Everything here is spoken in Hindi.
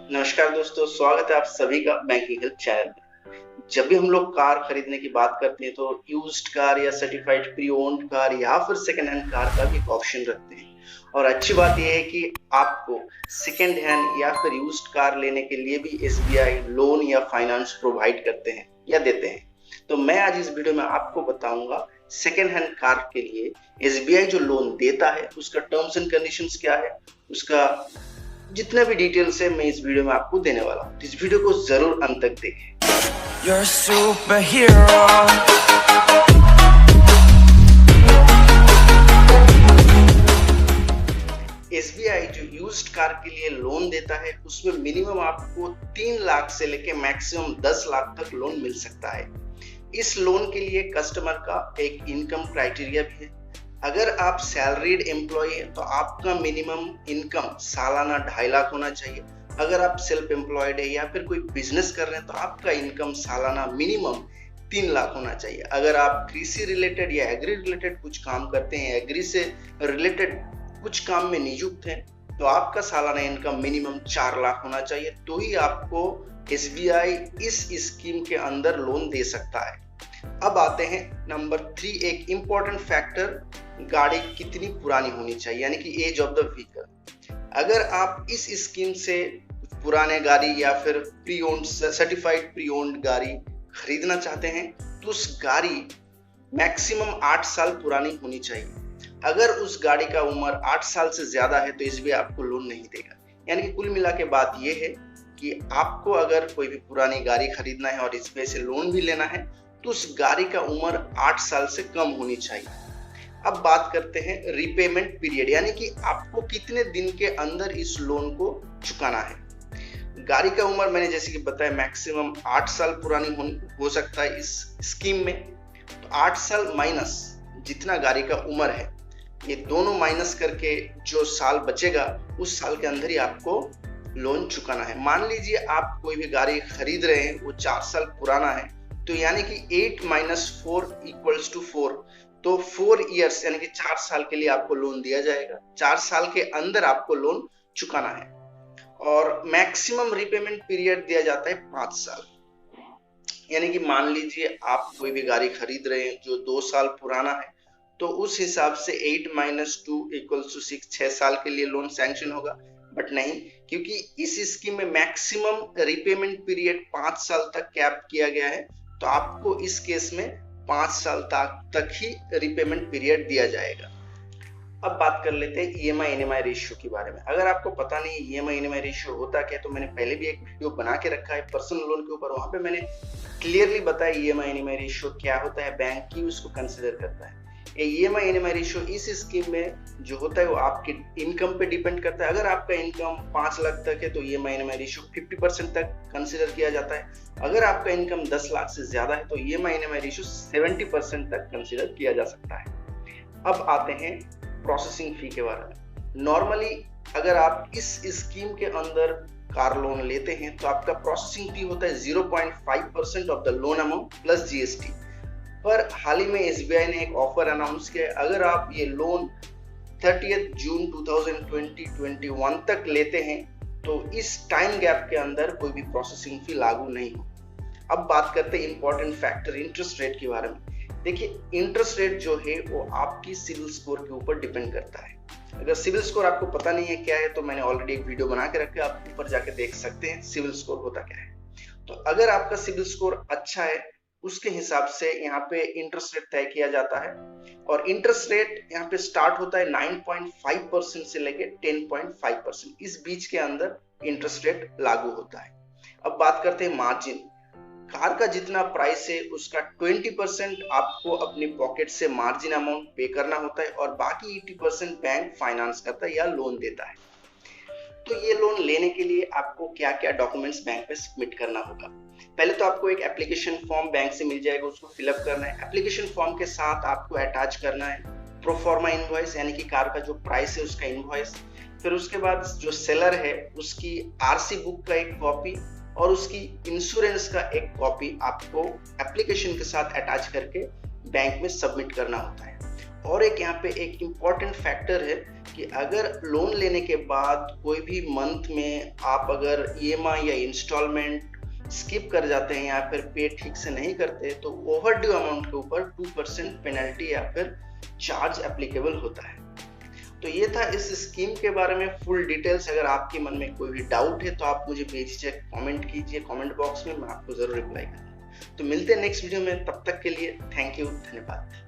नमस्कार दोस्तों, स्वागत है आप सभी का बैंकिंग हेल्प चैनल में। जब भी हम लोग कार खरीदने की बात करते हैं तो यूज्ड कार या सर्टिफाइड प्री ओन्ड कार या फिर सेकंड हैंड कार का भी एक ऑप्शन रखते हैं। और अच्छी बात यह है कि आपको सेकंड हैंड या फिर यूज्ड कार लेने के लिए भी एसबीआई लोन या फाइनेंस प्रोवाइड करते हैं या देते हैं। तो मैं आज इस वीडियो में आपको बताऊंगा सेकंड हैंड कार के लिए एसबीआई जो लोन देता है उसका टर्म्स एंड कंडीशंस क्या है, उसका जितना भी डिटेल्स है मैं इस वीडियो में आपको देने वाला हूँ। इस वीडियो को जरूर अंत तक देखें। You're a superhero. एसबीआई जो यूज्ड कार के लिए लोन देता है उसमें मिनिमम आपको 3 लाख से लेके मैक्सिमम 10 लाख तक लोन मिल सकता है। इस लोन के लिए कस्टमर का एक इनकम क्राइटेरिया भी है। अगर आप सैलरीड एम्प्लॉय है तो आपका मिनिमम इनकम सालाना 2.5 लाख होना चाहिए। अगर आप सेल्फ एम्प्लॉयड है या फिर कोई बिजनेस कर रहे हैं तो आपका इनकम सालाना मिनिमम 3 लाख होना चाहिए। अगर आप कृषि रिलेटेड या एग्री रिलेटेड कुछ काम करते हैं, एग्री से रिलेटेड कुछ काम में नियुक्त हैं, तो आपका सालाना इनकम मिनिमम 4 लाख होना चाहिए, तो ही आपको एसबीआई इस स्कीम के अंदर लोन दे सकता है। अब आते हैं नंबर 3, एक इंपॉर्टेंट फैक्टर, गाड़ी कितनी पुरानी होनी चाहिए यानी कि एज ऑफ द व्हीकल। अगर आप इस स्कीम से पुराने गाड़ी या फिर pre owned certified pre owned गाड़ी खरीदना चाहते हैं तो उस गाड़ी मैक्सिमम 8 साल पुरानी होनी चाहिए। अगर उस गाड़ी का उम्र 8 साल से ज्यादा है तो एसबीआई आपको लोन नहीं देगा। यानी कि कुल मिला के बात यह है कि आपको अगर कोई भी पुरानी गाड़ी खरीदना है और इसमें से लोन भी लेना है तो उस गाड़ी का उम्र 8 साल से कम होनी चाहिए। अब बात करते हैं रीपेमेंट पीरियड, यानी कि आपको कितने दिन के अंदर इस लोन को चुकाना है। गाड़ी का उम्र मैंने जैसे कि बताया मैक्सिमम 8 साल पुरानी हो सकता है इस स्कीम में। तो 8 साल माइनस जितना गाड़ी का उम्र है, ये दोनों माइनस करके जो साल बचेगा उस साल के अंदर ही आपको लोन चुकाना है। मान लीजिए आप कोई भी गाड़ी खरीद रहे हैं, वो 4 साल पुराना है, तो यानी कि 8 - 4 = 4, तो 4 इयर्स यानी कि 4 साल के लिए आपको लोन दिया जाएगा। 4 साल के अंदर आपको लोन चुकाना है और मैक्सिमम रीपेमेंट पीरियड दिया जाता है 5 साल। यानी कि मान लीजिए आप कोई भी गाड़ी खरीद रहे हैं जो 2 साल पुराना है, तो उस हिसाब से 8 - 2 = 6, 6 साल के लिए लोन सैंक्शन होगा। बट नहीं, क्योंकि इस स्कीम में मैक्सिमम रीपेमेंट पीरियड 5 साल तक कैप किया गया है, तो आपको इस केस में 5 साल तक ही रीपेमेंट पीरियड दिया जाएगा। अब बात कर लेते हैं ईएमआई एनएमआई रेशियो के बारे में। अगर आपको पता नहीं है ईएमआई एनएमआई रेशियो होता क्या, तो मैंने पहले भी एक वीडियो बना के रखा है पर्सनल लोन के ऊपर, वहां पे मैंने क्लियरली बताया ईएमआई एनएमआई रेशियो क्या होता है, बैंक की उसको कंसिडर करता है। ईएमआई एनएमआई रेशियो इस स्कीम में जो होता है वो आपके इनकम पे डिपेंड करता है। अगर आपका इनकम 5 लाख तक है तो ईएमआई एनएमआई रेशियो 50% तक कंसिडर किया जाता है। अगर आपका इनकम 10 लाख से ज्यादा है तो ईएमआई एनएमआई रेशियो 70% तक कंसिडर किया जा सकता है। अब आते हैं प्रोसेसिंग फी के बारे में। नॉर्मली अगर आप इस स्कीम के अंदर कार लोन लेते हैं तो आपका प्रोसेसिंग फी होता है 0.5% of the loan amount plus GST. पर हाल ही में एसबीआई ने एक ऑफर अनाउंस किया है, अगर आप ये लोन 30 जून 2021 तक लेते हैं तो इस टाइम गैप के अंदर कोई भी प्रोसेसिंग फी लागू नहीं हो। अब बात करते हैं इंपॉर्टेंट फैक्टर इंटरेस्ट रेट के बारे में। देखिए, इंटरेस्ट रेट जो है वो आपकी सिविल स्कोर के ऊपर डिपेंड करता है। अगर सिविल स्कोर आपको पता नहीं है क्या है तो मैंने ऑलरेडी एक वीडियो बना के रखा है, आप ऊपर जाके देख सकते हैं सिविल स्कोर होता क्या है। तो अगर आपका सिविल स्कोर अच्छा है उसके हिसाब से यहाँ पे इंटरेस्ट रेट तय किया जाता है, और इंटरेस्ट रेट यहाँ पे स्टार्ट होता है 9.5% से लेके 10.5%, इस बीच के अंदर इंटरेस्ट रेट लागू होता है। अब बात करते हैं मार्जिन। कार का जितना प्राइस है उसका 20% आपको अपनी पॉकेट से मार्जिन अमाउंट पे करना होता है और बाकी 80% बैंक फाइनेंस करता है या लोन देता है। तो ये लोन लेने के लिए आपको क्या क्या डॉक्यूमेंट्स बैंक पे सबमिट करना होगा। पहले तो आपको एक एप्लीकेशन फॉर्म बैंक से मिल जाएगा, उसको फिलअप करना है। एप्लीकेशन फॉर्म के साथ आपको अटैच करना है प्रोफॉर्मा इनवॉइस, यानी कि कार का जो प्राइस है उसका इनवॉइस। फिर उसके बाद जो सेलर है उसकी आरसी बुक का एक कॉपी और उसकी इंश्योरेंस का एक कॉपी आपको एप्लीकेशन के साथ अटैच करके बैंक में सबमिट करना होता है। और एक यहाँ पे एक इम्पॉर्टेंट फैक्टर है कि अगर लोन लेने के बाद कोई भी मंथ में आप अगर EMI या इंस्टॉलमेंट स्किप कर जाते हैं या फिर पे ठीक से नहीं करते तो ओवर ड्यू अमाउंट के ऊपर 2% पेनल्टी या फिर चार्ज एप्लीकेबल होता है। तो ये था इस स्कीम के बारे में फुल डिटेल्स। अगर आपके मन में कोई भी डाउट है तो आप मुझे बेझिझक कमेंट कीजिए कमेंट बॉक्स में, मैं आपको जरूर रिप्लाई करूंगा। तो मिलते हैं नेक्स्ट वीडियो में, तब तक के लिए थैंक यू, धन्यवाद।